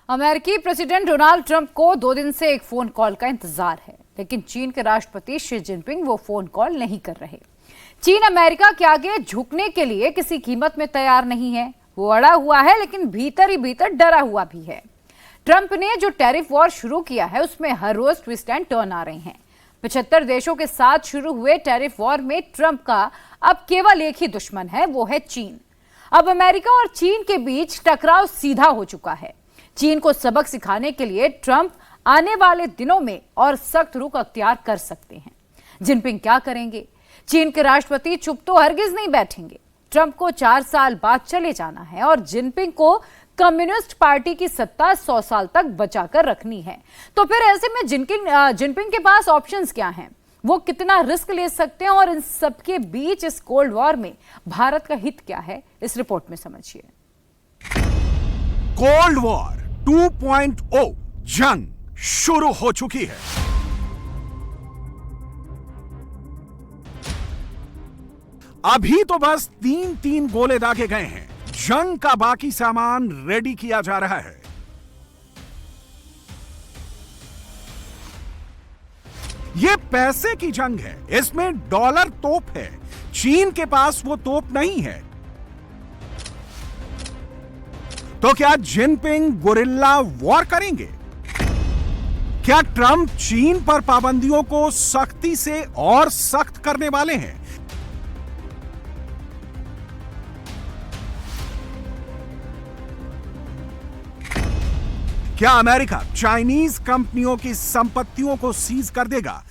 अमेरिकी president Donald Trump को 2 दिन से एक फोन कॉल का इंतजार है, लेकिन चीन के राष्ट्रपति शी जिनपिंग वो फोन कॉल नहीं कर रहे। चीन अमेरिका के आगे झुकने के लिए किसी कीमत में तैयार नहीं है। वो अड़ा हुआ है, लेकिन भीतर ही भीतर डरा हुआ भी है। ट्रंप ने जो टैरिफ वॉर शुरू किया है, उसमें हर रोज ट्विस्ट एंड टर्न आ रहे हैं। 75 देशों के साथ शुरू हुए टैरिफ वॉर में ट्रंप का अब केवल एक ही दुश्मन है, वो है चीन। अब अमेरिका और चीन के बीच टकराव सीधा हो चुका है। चीन को सबक सिखाने के लिए ट्रंप आने वाले दिनों में और सख्त रुख अख्तियार कर सकते हैं। जिनपिंग क्या करेंगे? चीन के राष्ट्रपति चुप तो हरगिज नहीं बैठेंगे। ट्रंप को 4 साल बाद चले जाना है और जिनपिंग को कम्युनिस्ट पार्टी की सत्ता 100 साल तक बचाकर रखनी है। तो फिर ऐसे में जिनपिंग के पास ऑप्शंस क्या हैं? वो कितना रिस्क ले सकते हैं और इन सबके बीच इस कोल्ड वॉर में भारत का हित क्या है? इस रिपोर्ट में समझिए। कोल्ड वॉर 2.0 जंग शुरू हो चुकी है। अभी तो बस 3 गोले दागे गए हैं। जंग का बाकी सामान रेडी किया जा रहा है। यह पैसे की जंग है। इसमें डॉलर तोप है। चीन के पास वो तोप नहीं है। तो क्या जिनपिंग गोरिल्ला वॉर करेंगे? क्या ट्रंप चीन पर पाबंदियों को सख्ती से और सख्त करने वाले हैं? क्या अमेरिका चाइनीज कंपनियों की संपत्तियों को सीज कर देगा?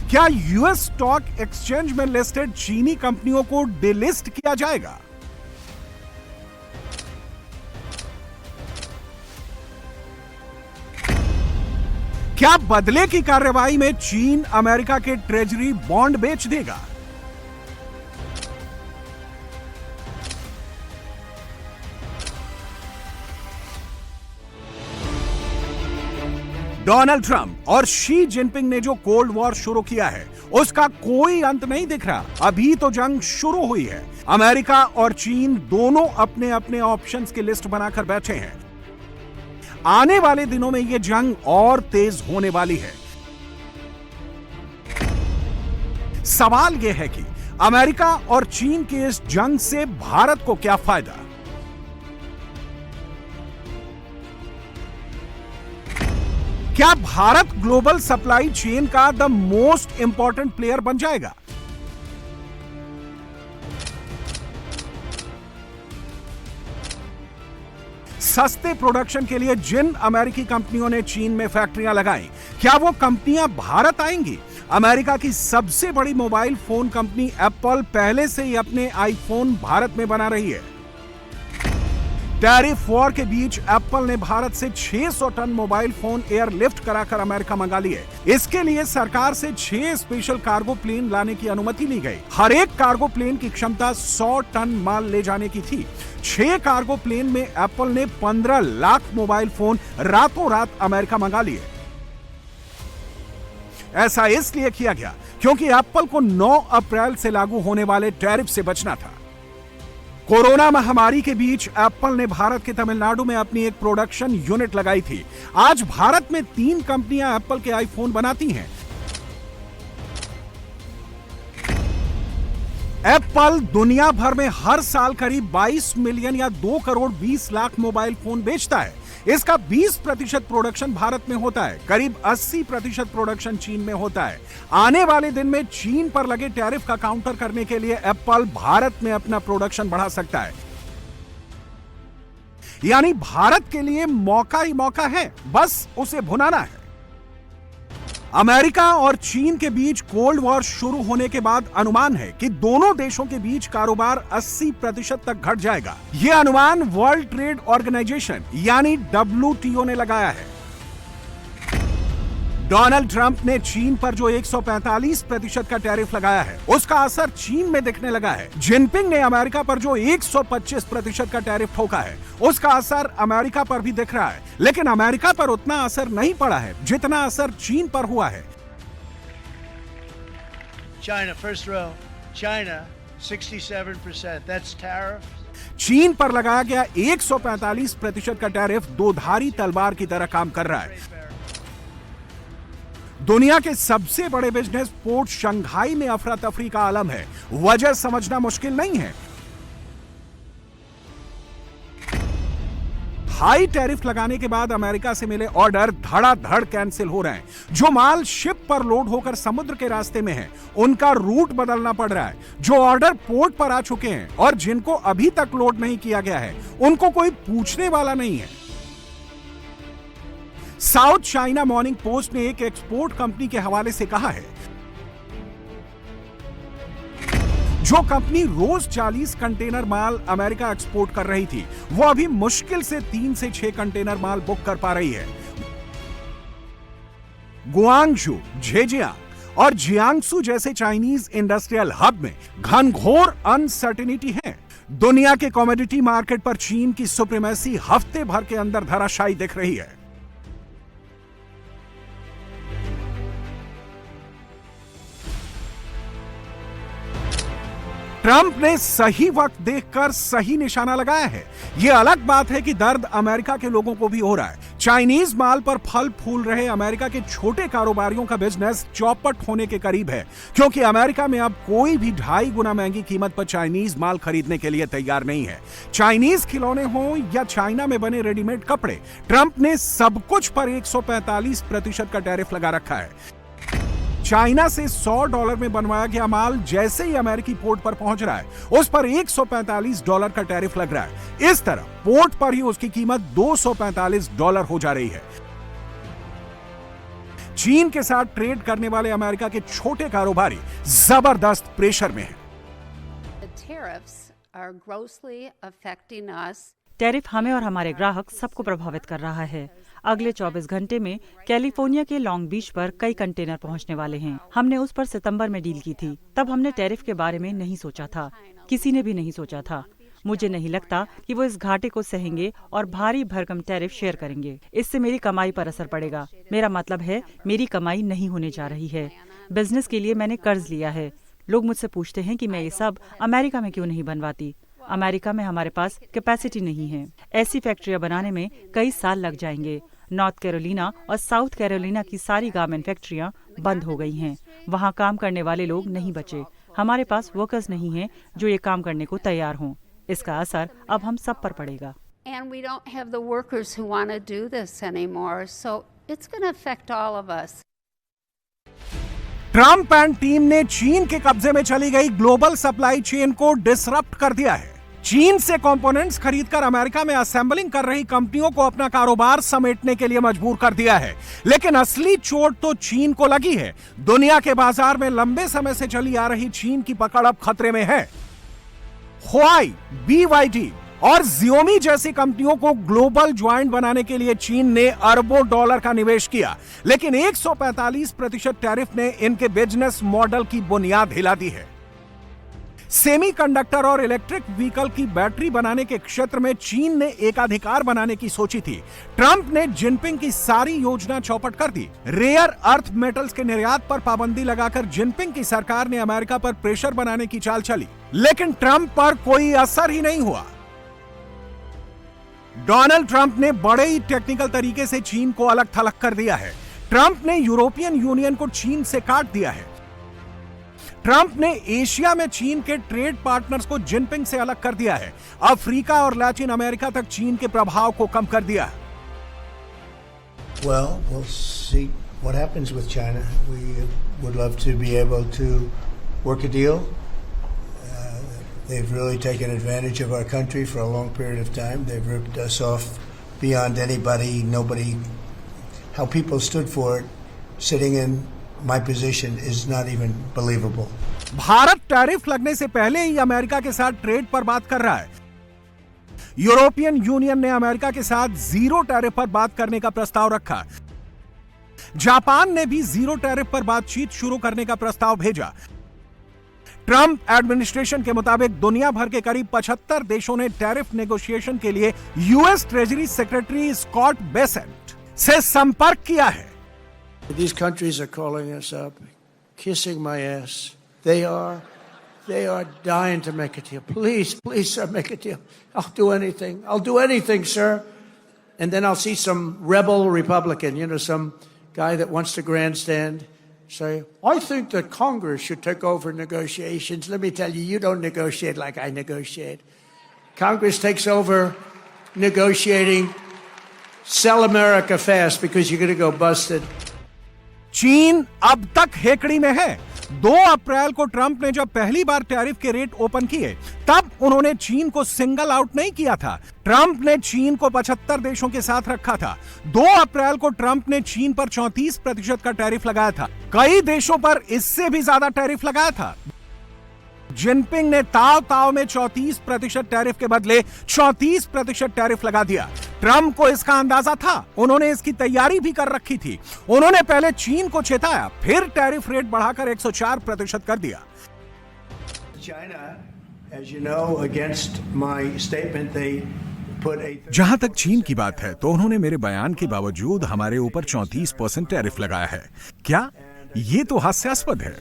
क्या यूएस स्टॉक एक्सचेंज में लिस्टेड चीनी कंपनियों को डिलिस्ट किया जाएगा? क्या बदले की कार्रवाई में चीन अमेरिका के ट्रेजरी बॉन्ड बेच देगा? डोनाल्ड ट्रंप और शी जिनपिंग ने जो कोल्ड वॉर शुरू किया है, उसका कोई अंत नहीं दिख रहा। अभी तो जंग शुरू हुई है। अमेरिका और चीन दोनों अपने अपने ऑप्शंस की लिस्ट बनाकर बैठे हैं। आने वाले दिनों में यह जंग और तेज होने वाली है। सवाल यह है कि अमेरिका और चीन के इस जंग से भारत को क्या फायदा? क्या भारत ग्लोबल सप्लाई चेन का द मोस्ट इंपॉर्टेंट प्लेयर बन जाएगा? सस्ते प्रोडक्शन के लिए जिन अमेरिकी कंपनियों ने चीन में फैक्ट्रियां लगाई, क्या वो कंपनियां भारत आएंगी? अमेरिका की सबसे बड़ी मोबाइल फोन कंपनी एप्पल पहले से ही अपने आईफोन भारत में बना रही है। टैरिफ वॉर के बीच एप्पल ने भारत से 600 टन मोबाइल फोन एयरलिफ्ट कराकर अमेरिका मंगा लिए। इसके लिए सरकार से 6 स्पेशल कार्गो प्लेन लाने की अनुमति ली गई। हर एक कार्गो प्लेन की क्षमता 100 टन माल ले जाने की थी। 6 कार्गो प्लेन में एप्पल ने 15 लाख मोबाइल फोन रातों रात अमेरिका मंगा लिए। ऐसा इसलिए किया गया क्योंकि एप्पल को 9 अप्रैल से लागू होने वाले टैरिफ से बचना था। कोरोना महामारी के बीच एप्पल ने भारत के तमिलनाडु में अपनी एक प्रोडक्शन यूनिट लगाई थी। आज भारत में 3 कंपनियां एप्पल के आईफोन बनाती हैं। एप्पल दुनिया भर में हर साल करीब 22 मिलियन या 2 करोड़ 20 लाख मोबाइल फोन बेचता है। इसका 20% प्रोडक्शन भारत में होता है। करीब 80% प्रोडक्शन चीन में होता है। आने वाले दिन में चीन पर लगे टैरिफ का काउंटर करने के लिए एप्पल भारत में अपना प्रोडक्शन बढ़ा सकता है। यानी भारत के लिए मौका ही मौका है, बस उसे भुनाना है। अमेरिका और चीन के बीच कोल्ड वॉर शुरू होने के बाद अनुमान है कि दोनों देशों के बीच कारोबार 80% तक घट जाएगा। यह अनुमान वर्ल्ड ट्रेड ऑर्गेनाइजेशन यानी WTO ने लगाया है। डोनाल्ड ट्रंप ने चीन पर जो 145% का टैरिफ लगाया है, उसका असर चीन में दिखने लगा है। जिनपिंग ने अमेरिका पर जो 125% का टैरिफ ठोका है, उसका असर अमेरिका पर भी दिख रहा है। लेकिन अमेरिका पर उतना असर नहीं पड़ा है जितना असर चीन पर हुआ है। China, first row. China, 67%. That's tariff. चीन पर लगाया गया 145% का टैरिफ दोधारी तलवार की तरह काम कर रहा है। दुनिया के सबसे बड़े बिजनेस पोर्ट शंघाई में अफरा तफरी का आलम है। वजह समझना मुश्किल नहीं है। हाई टैरिफ लगाने के बाद अमेरिका से मिले ऑर्डर धड़ाधड़ कैंसिल हो रहे हैं। जो माल शिप पर लोड होकर समुद्र के रास्ते में है, उनका रूट बदलना पड़ रहा है। जो ऑर्डर पोर्ट पर आ चुके हैं और जिनको अभी तक लोड नहीं किया गया है, उनको कोई पूछने वाला नहीं है। साउथ चाइना मॉर्निंग पोस्ट ने एक एक्सपोर्ट कंपनी के हवाले से कहा है, जो कंपनी रोज 40 कंटेनर माल अमेरिका एक्सपोर्ट कर रही थी, वो अभी मुश्किल से 3 से 6 कंटेनर माल बुक कर पा रही है। गुआंगझू, झेजियांग और जियांगसू जैसे चाइनीज इंडस्ट्रियल हब में घनघोर अनसर्टेनिटी है। दुनिया के कमोडिटी मार्केट पर चीन की सुप्रीमेसी हफ्ते भर के अंदर धराशायी दिख रही है। ट्रंप ने सही वक्त देखकर सही निशाना लगाया है। यह अलग बात है कि दर्द अमेरिका के लोगों को भी हो रहा है। चाइनीज माल पर फल फूल रहे अमेरिका के छोटे कारोबारियों का बिजनेस चौपट होने के करीब है, क्योंकि अमेरिका में अब कोई भी 2.5 गुना महंगी कीमत पर चाइनीज माल खरीदने के लिए तैयार नहीं है। चाइनीज खिलौने हों या चाइना में बने रेडीमेड कपड़े, ट्रंप ने सब कुछ पर 145% का टैरिफ लगा रखा है। चाइना से $100 में बनवाया गया माल जैसे ही अमेरिकी पोर्ट पर पहुंच रहा है, उस पर $145 का टैरिफ लग रहा है। इस तरह पोर्ट पर ही उसकी कीमत $245 हो जा रही है। चीन के साथ ट्रेड करने वाले अमेरिका के छोटे कारोबारी जबरदस्त प्रेशर में हैं। टैरिफ हमें और हमारे ग्राहक सबको प्रभावित कर रहा है। अगले 24 घंटे में कैलिफोर्निया के लॉन्ग बीच पर कई कंटेनर पहुंचने वाले हैं। हमने उस पर सितंबर में डील की थी, तब हमने टैरिफ के बारे में नहीं सोचा था, किसी ने भी नहीं सोचा था। मुझे नहीं लगता कि वो इस घाटे को सहेंगे और भारी भरकम टैरिफ शेयर करेंगे। इससे मेरी कमाई पर असर पड़ेगा। मेरा मतलब है, मेरी कमाई नहीं होने जा रही है। बिजनेस के लिए मैंने कर्ज लिया है। लोग मुझसे पूछते हैं कि मैं ये सब अमेरिका में क्यों नहीं बनवाती। अमेरिका में हमारे पास कैपेसिटी नहीं है। ऐसी फैक्ट्रियां बनाने में कई साल लग जाएंगे। नॉर्थ कैरोलिना और साउथ कैरोलिना की सारी गारमेंट फैक्ट्रियां बंद हो गई हैं। वहां काम करने वाले लोग नहीं बचे। हमारे पास वर्कर्स नहीं हैं जो ये काम करने को तैयार हों। इसका असर अब हम सब पर पड़ेगा। And we don't have the workers who want to do this anymore, so it's going to affect all of us. Trump and team ने चीन के कब्जे में चली गई ग्लोबल सप्लाई चेन को डिसरप्ट कर दिया है। चीन से कंपोनेंट्स खरीदकर अमेरिका में असेंबलिंग कर रही कंपनियों को अपना कारोबार समेटने के लिए मजबूर कर दिया है। लेकिन असली चोट तो चीन को लगी है। दुनिया के बाजार में लंबे समय से चली आ रही चीन की पकड़ अब खतरे में है। हुआई, BYD और Xiaomi जैसी कंपनियों को ग्लोबल ज्वाइंट बनाने के लिए चीन ने अरबों डॉलर का निवेश किया, लेकिन 145% टैरिफ ने इनके बिजनेस मॉडल की बुनियाद हिला दी है। सेमीकंडक्टर और इलेक्ट्रिक व्हीकल की बैटरी बनाने के क्षेत्र में चीन ने एकाधिकार बनाने की सोची थी। ट्रंप ने जिनपिंग की सारी योजना चौपट कर दी। रेयर अर्थ मेटल्स के निर्यात पर पाबंदी लगाकर जिनपिंग की सरकार ने अमेरिका पर प्रेशर बनाने की चाल चली, लेकिन ट्रंप पर कोई असर ही नहीं हुआ। डोनाल्ड ट्रंप ने बड़े ही टेक्निकल तरीके से चीन को अलग थलग कर दिया है। ट्रंप ने यूरोपियन यूनियन को चीन से काट दिया है। ट्रंप ने एशिया में चीन के ट्रेड पार्टनर्स को जिनपिंग से अलग कर दिया है। अफ्रीका और लैटिन अमेरिका तक चीन के प्रभाव को कम कर दिया है। Well, we'll see what happens with China. We would love to be able to work a deal. They've really taken advantage of our country for a long period of time. They've ripped us off beyond anybody, nobody. How people stood for it, sitting in my position is not even believable. Bharat tariff लगने से पहले ही America के साथ trade पर बात कर रहा है। यूरोपियन यूनियन ने अमेरिका के साथ जीरो टैरिफ पर बात करने का प्रस्ताव रखा। जापान ने भी जीरो टैरिफ पर बातचीत शुरू करने का प्रस्ताव भेजा। ट्रंप एडमिनिस्ट्रेशन के मुताबिक दुनिया भर के करीब 75 देशों ने टैरिफ नेगोशिएशन के लिए US treasury secretary Scott Bessent से संपर्क किया है। These countries are calling us up, kissing my ass. They are They are dying to make a deal. Please, please, sir, make a deal. I'll do anything. I'll do anything, sir. And then I'll see some rebel Republican, some guy that wants to grandstand, say, I think that Congress should take over negotiations. Let me tell you, you don't negotiate like I negotiate. Congress takes over negotiating. Sell America fast because you're going to go busted. चीन अब तक हेकड़ी में है। 2 अप्रैल को Trump ने जब पहली बार tariff के रेट ओपन किए, तब उन्होंने चीन को सिंगल आउट नहीं किया था। ट्रंप ने चीन को 75 देशों के साथ रखा था। 2 अप्रैल को ट्रंप ने चीन पर 34% का टैरिफ लगाया था। कई देशों पर इससे भी ज्यादा टैरिफ लगाया था। जिनपिंग ने ताव में 34% टैरिफ के बदले 34% टैरिफ लगा दिया। ट्रंप को इसका अंदाजा था, उन्होंने इसकी तैयारी भी कर रखी थी। उन्होंने पहले चीन को चेताया, फिर टैरिफ रेट बढ़ाकर 104% कर दिया। जहां तक चीन की बात है, तो उन्होंने मेरे बयान के बावजूद हमारे ऊपर 34% टैरिफ लगाया है। क्या ये तो हास्यास्पद है।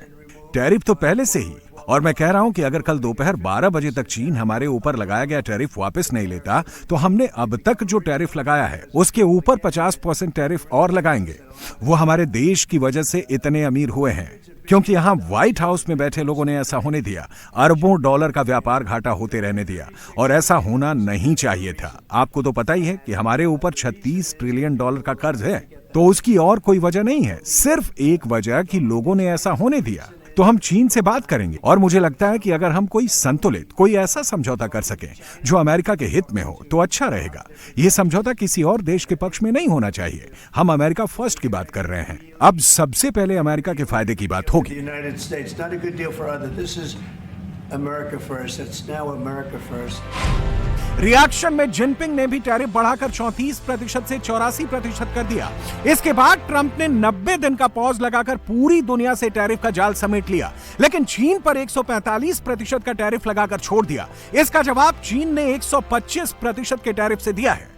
टैरिफ तो पहले से ही, और मैं कह रहा हूं कि अगर कल दोपहर 12 बजे तक चीन हमारे ऊपर लगाया गया टैरिफ वापस नहीं लेता, तो हमने अब तक जो टैरिफ लगाया है उसके ऊपर 50% टैरिफ और लगाएंगे। वो हमारे देश की वजह से इतने अमीर हुए हैं क्योंकि यहां व्हाइट हाउस में बैठे लोगों ने ऐसा होने दिया, अरबों डॉलर का व्यापार घाटा होते रहने दिया, और ऐसा होना नहीं चाहिए था। आपको तो पता ही है कि हमारे ऊपर 36 ट्रिलियन डॉलर का कर्ज है, तो उसकी और कोई वजह नहीं है, सिर्फ एक वजह कि लोगों ने ऐसा होने दिया। तो हम चीन से बात करेंगे, और मुझे लगता है कि अगर हम कोई संतुलित, कोई ऐसा समझौता कर सकें जो अमेरिका के हित में हो, तो अच्छा रहेगा। यह समझौता किसी और देश के पक्ष में नहीं होना चाहिए। हम अमेरिका फर्स्ट की बात कर रहे हैं। अब सबसे पहले अमेरिका के फायदे की बात होगी। रिएक्शन में जिनपिंग ने भी टैरिफ बढ़ाकर 34% से 84% कर दिया। इसके बाद ट्रंप ने 90 दिन का पॉज लगाकर पूरी दुनिया से टैरिफ का जाल समेट लिया, लेकिन चीन पर 145% का टैरिफ लगाकर छोड़ दिया। इसका जवाब चीन ने 125% के टैरिफ से दिया है।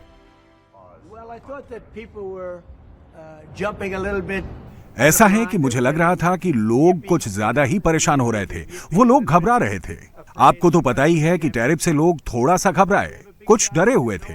ऐसा है कि मुझे लग रहा था कि लोग कुछ ज्यादा ही परेशान हो रहे थे, वो लोग घबरा रहे थे। आपको तो पता ही है कि टैरिफ से लोग थोड़ा सा घबराए, कुछ डरे हुए थे,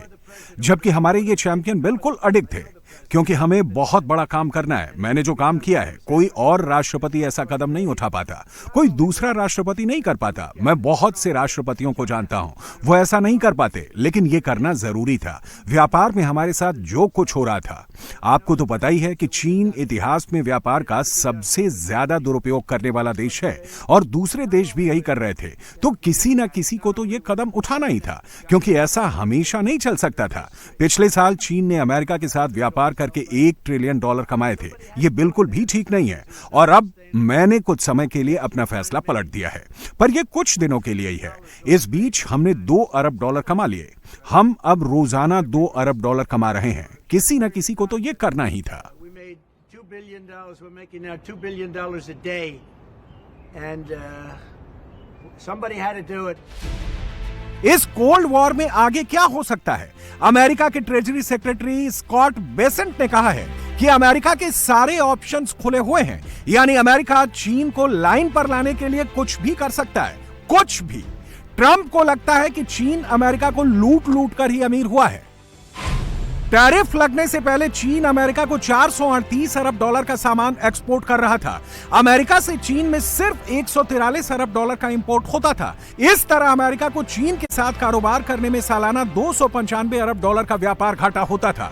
जबकि हमारे ये चैंपियन बिल्कुल अडिग थे, क्योंकि हमें बहुत बड़ा काम करना है। मैंने जो काम किया है, कोई और राष्ट्रपति ऐसा कदम नहीं उठा पाता, कोई दूसरा राष्ट्रपति नहीं कर पाता। मैं बहुत से राष्ट्रपतियों को जानता हूं, वो ऐसा नहीं कर पाते, लेकिन ये करना जरूरी था। व्यापार में हमारे साथ जो कुछ हो रहा था, आपको तो पता ही है कि चीन इतिहास में व्यापार का सबसे ज्यादा दुरुपयोग करने वाला देश है, और दूसरे देश भी यही कर रहे थे। तो किसी ना किसी को तो ये कदम उठाना ही था, क्योंकि ऐसा हमेशा नहीं चल सकता था। पिछले साल चीन ने अमेरिका के साथ व्यापार करके $1 ट्रिलियन कमाए थे। ये बिल्कुल भी ठीक नहीं है, और अब मैंने कुछ समय के लिए अपना फैसला पलट दिया है, पर यह कुछ दिनों के लिए ही है। इस बीच हमने $2 अरब कमा लिए। हम अब रोजाना $2 अरब कमा रहे हैं। किसी न किसी को तो यह करना ही था। इस कोल्ड वॉर में आगे क्या हो सकता है? अमेरिका के ट्रेजरी सेक्रेटरी स्कॉट बेसेंट ने कहा है कि अमेरिका के सारे ऑप्शंस खुले हुए हैं, यानी अमेरिका चीन को लाइन पर लाने के लिए कुछ भी कर सकता है, कुछ भी। ट्रंप को लगता है कि चीन अमेरिका को लूट कर ही अमीर हुआ है। टैरिफ लगने से पहले चीन अमेरिका को $438 अरब का सामान एक्सपोर्ट कर रहा था। अमेरिका से चीन में सिर्फ $143 अरब का इंपोर्ट होता था। इस तरह अमेरिका को चीन के साथ कारोबार करने में सालाना $295 अरब का व्यापार घाटा होता था।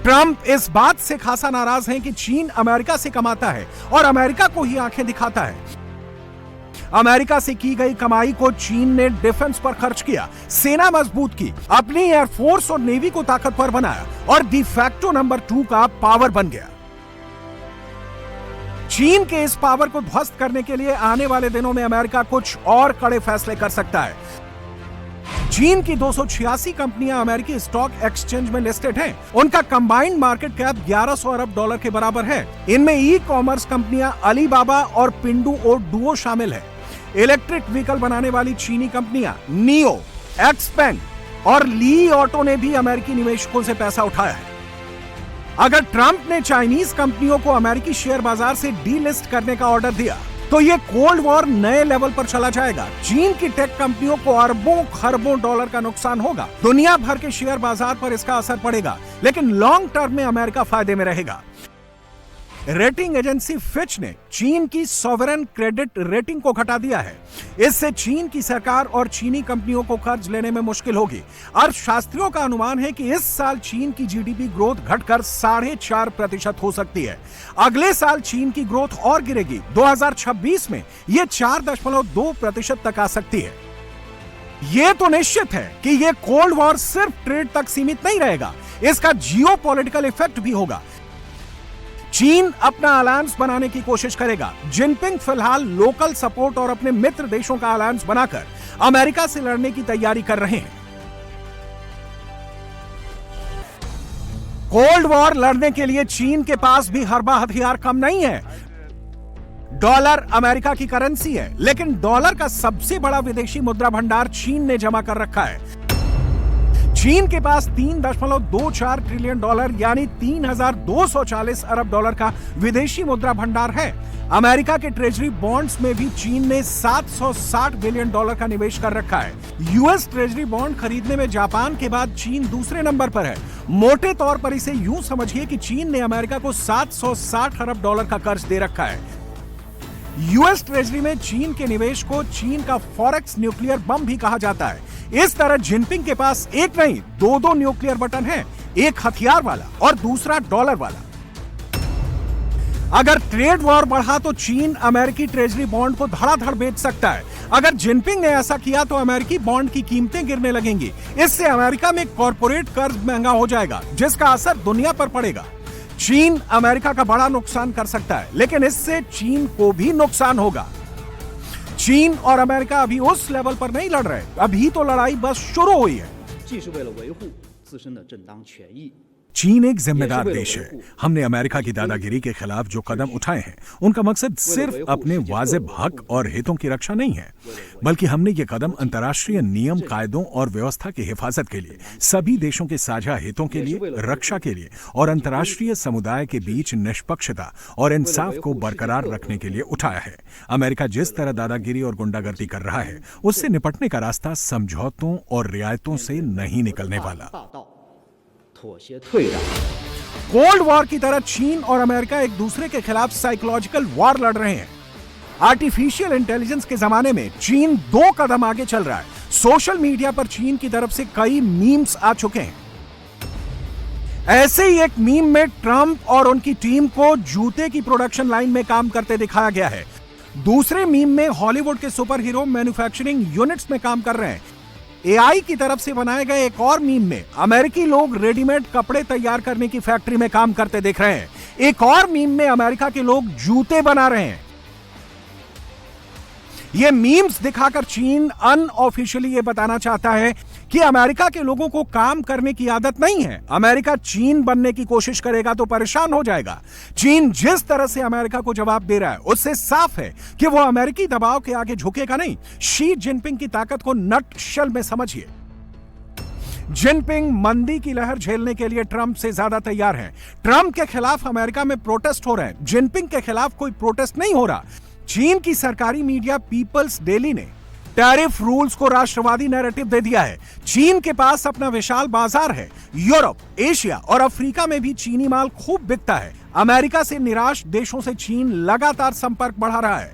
ट्रंप इस बात से खासा नाराज हैं कि चीन अमेरिका से कमाता है और अमेरिका को ही आंखें दिखाता है। अमेरिका से की गई कमाई को चीन ने डिफेंस पर खर्च किया, सेना मजबूत की, अपनी एयरफोर्स और नेवी को ताकतवर बनाया और डिफैक्टो नंबर 2 का पावर बन गया। चीन के इस पावर को ध्वस्त करने के लिए आने वाले दिनों में अमेरिका कुछ और कड़े फैसले कर सकता है। चीन की 286 कंपनियां अमेरिकी स्टॉक एक्सचेंज में लिस्टेड हैं। उनका कंबाइंड मार्केट कैप $1100 अरब के बराबर है। इनमें ई कॉमर्स कंपनियां अलीबाबा और पिंडुओडुओ शामिल है। इलेक्ट्रिक व्हीकल बनाने वाली चीनी कंपनियां नियो, एक्सपेंग और ली ऑटो ने भी अमेरिकी निवेशकों से पैसा उठाया है। अगर ट्रंप ने चाइनीज कंपनियों को अमेरिकी शेयर बाजार से डीलिस्ट करने का ऑर्डर दिया, तो ये कोल्ड वॉर नए लेवल पर चला जाएगा। चीन की टेक कंपनियों को अरबों खरबों डॉलर का नुकसान होगा। दुनिया भर के शेयर बाजार पर इसका असर पड़ेगा, लेकिन लॉन्ग टर्म में अमेरिका फायदे में रहेगा। रेटिंग एजेंसी फिच ने चीन की सॉवरेन क्रेडिट रेटिंग को घटा दिया है। इससे चीन की सरकार और चीनी कंपनियों को कर्ज लेने में मुश्किल होगी। अर्थशास्त्रियों का अनुमान है कि इस साल चीन की जीडीपी ग्रोथ घटकर 4.5% हो सकती है। अगले साल चीन की ग्रोथ और गिरेगी। 2026 में यह 4.2% तक आ सकती है। यह तो निश्चित है कि यह कोल्ड वॉर सिर्फ ट्रेड तक सीमित नहीं रहेगा, इसका जियोपॉलिटिकल इफेक्ट भी होगा। चीन अपना अलायंस बनाने की कोशिश करेगा। जिनपिंग फिलहाल लोकल सपोर्ट और अपने मित्र देशों का अलायंस बनाकर अमेरिका से लड़ने की तैयारी कर रहे हैं। कोल्ड वॉर लड़ने के लिए चीन के पास भी हरबा हथियार कम नहीं है। डॉलर अमेरिका की करेंसी है, लेकिन डॉलर का सबसे बड़ा विदेशी मुद्रा भंडार चीन ने जमा कर रखा है। चीन के पास 3.24 ट्रिलियन डॉलर यानी 3,240 अरब डॉलर का विदेशी मुद्रा भंडार है। अमेरिका के ट्रेजरी बॉन्ड्स में भी चीन ने 760 बिलियन डॉलर का निवेश कर रखा है। यूएस ट्रेजरी बॉन्ड खरीदने में जापान के बाद चीन दूसरे नंबर पर है। मोटे तौर पर इसे यूं समझिए कि चीन ने अमेरिका को 760 अरब डॉलर का कर्ज दे रखा है। यूएस ट्रेजरी में चीन के निवेश को चीन का फॉरेक्स न्यूक्लियर बम भी कहा जाता है। इस तरह जिनपिंग के पास एक नहीं दो न्यूक्लियर बटन हैं, एक हथियार वाला और दूसरा डॉलर वाला। अगर ट्रेड वॉर बढ़ा तो चीन अमेरिकी ट्रेजरी बॉन्ड को धड़ाधड़ बेच सकता है। अगर जिनपिंग ने ऐसा किया तो अमेरिकी बॉन्ड की कीमतें गिरने लगेंगी। इससे अमेरिका में कॉर्पोरेट कर्ज महंगा हो जाएगा, जिसका असर दुनिया पर पड़ेगा। चीन अमेरिका का बड़ा नुकसान कर सकता है, लेकिन इससे चीन को भी नुकसान होगा। चीन और अमेरिका अभी उस लेवल पर नहीं लड़ रहे, अभी तो लड़ाई बस शुरू हुई है। चीन एक जिम्मेदार देश है। हमने अमेरिका की दादागिरी के खिलाफ जो कदम उठाए हैं, उनका मकसद सिर्फ अपने वाजिब हक और हितों की रक्षा नहीं है, बल्कि हमने ये कदम अंतर्राष्ट्रीय नियम, कायदों और व्यवस्था की हिफाजत के लिए, सभी देशों के साझा हितों के लिए, रक्षा के लिए और अंतर्राष्ट्रीय समुदाय के बीच निष्पक्षता और इंसाफ को बरकरार रखने के लिए उठाया है। अमेरिका जिस तरह दादागिरी और गुंडागर्दी कर रहा है, उससे निपटने का रास्ता समझौतों और रियायतों से नहीं निकलने वाला। कोल्ड वॉर की तरह चीन और अमेरिका एक दूसरे के खिलाफ साइकोलॉजिकल वॉर लड़ रहे हैं। आर्टिफिशियल इंटेलिजेंस के जमाने में चीन 2 कदम आगे चल रहा है। सोशल मीडिया पर चीन की तरफ से कई मीम्स आ चुके हैं। ऐसे ही एक मीम में ट्रंप और उनकी टीम को जूते की प्रोडक्शन लाइन में काम करते दिखाया गया है। दूसरे मीम में हॉलीवुड के सुपर हीरो मैन्युफैक्चरिंग यूनिट्स में काम कर रहे हैं। एआई की तरफ से बनाए गए एक और मीम में अमेरिकी लोग रेडीमेड कपड़े तैयार करने की फैक्ट्री में काम करते दिख रहे हैं। एक और मीम में अमेरिका के लोग जूते बना रहे हैं। ये मीम्स दिखाकर चीन अनऑफिशियली ये बताना चाहता है कि अमेरिका के लोगों को काम करने की आदत नहीं है। अमेरिका चीन बनने की कोशिश करेगा तो परेशान हो जाएगा। चीन जिस तरह से अमेरिका को जवाब दे रहा है, उससे साफ है कि वो अमेरिकी दबाव के आगे झुकेगा नहीं। शी जिनपिंग की ताकत को नटशेल में समझिए। जिनपिंग मंदी की लहर झेलने के लिए ट्रंप से ज्यादा तैयार हैं। ट्रंप के खिलाफ अमेरिका में प्रोटेस्ट हो रहे हैं, जिनपिंग के खिलाफ कोई प्रोटेस्ट नहीं हो रहा। चीन की सरकारी मीडिया पीपल्स डेली ने टैरिफ रूल्स को राष्ट्रवादी नैरेटिव दे दिया है। चीन के पास अपना विशाल बाजार है। यूरोप, एशिया और अफ्रीका में भी चीनी माल खूब बिकता है। अमेरिका से निराश देशों से चीन लगातार संपर्क बढ़ा रहा है।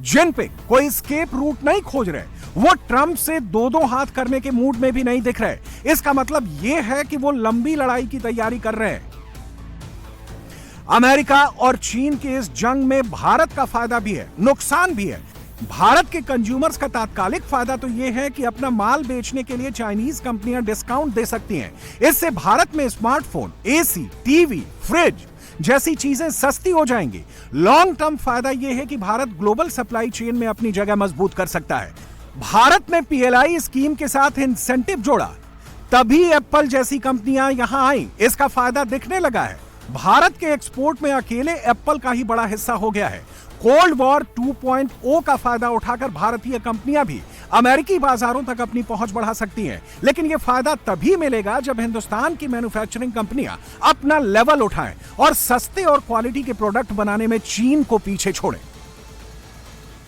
जिनपिंग कोई एस्केप रूट नहीं खोज रहे। वो ट्रंप से दो हाथ करने के मूड में भी नहीं दिख रहे। इसका मतलब यह है कि वो लंबी लड़ाई की तैयारी कर रहे हैं। अमेरिका और चीन की इस जंग में भारत का फायदा भी है, नुकसान भी है। भारत के कंज्यूमर्स का तात्कालिक फायदा तो यह है कि अपना माल बेचने के लिए चाइनीज कंपनियां डिस्काउंट दे सकती हैं। इससे भारत में स्मार्टफोन, एसी, टीवी, फ्रिज जैसी चीजें सस्ती हो जाएंगी। लॉन्ग टर्म फायदा यह है कि भारत ग्लोबल सप्लाई चेन में अपनी जगह मजबूत कर सकता है। भारत ने पीएलआई स्कीम के साथ इंसेंटिव जोड़ा, तभी एप्पल जैसी कंपनियां यहां आई। इसका फायदा दिखने लगा है। भारत के एक्सपोर्ट में अकेले एप्पल का ही बड़ा हिस्सा हो गया है। कोल्ड वॉर 2.0 का फायदा उठाकर भारतीय कंपनियां भी अमेरिकी बाजारों तक अपनी पहुंच बढ़ा सकती हैं। लेकिन यह फायदा तभी मिलेगा जब हिंदुस्तान की मैन्युफैक्चरिंग कंपनियां अपना लेवल उठाएं और सस्ते और क्वालिटी के प्रोडक्ट बनाने में चीन को पीछे छोड़ें।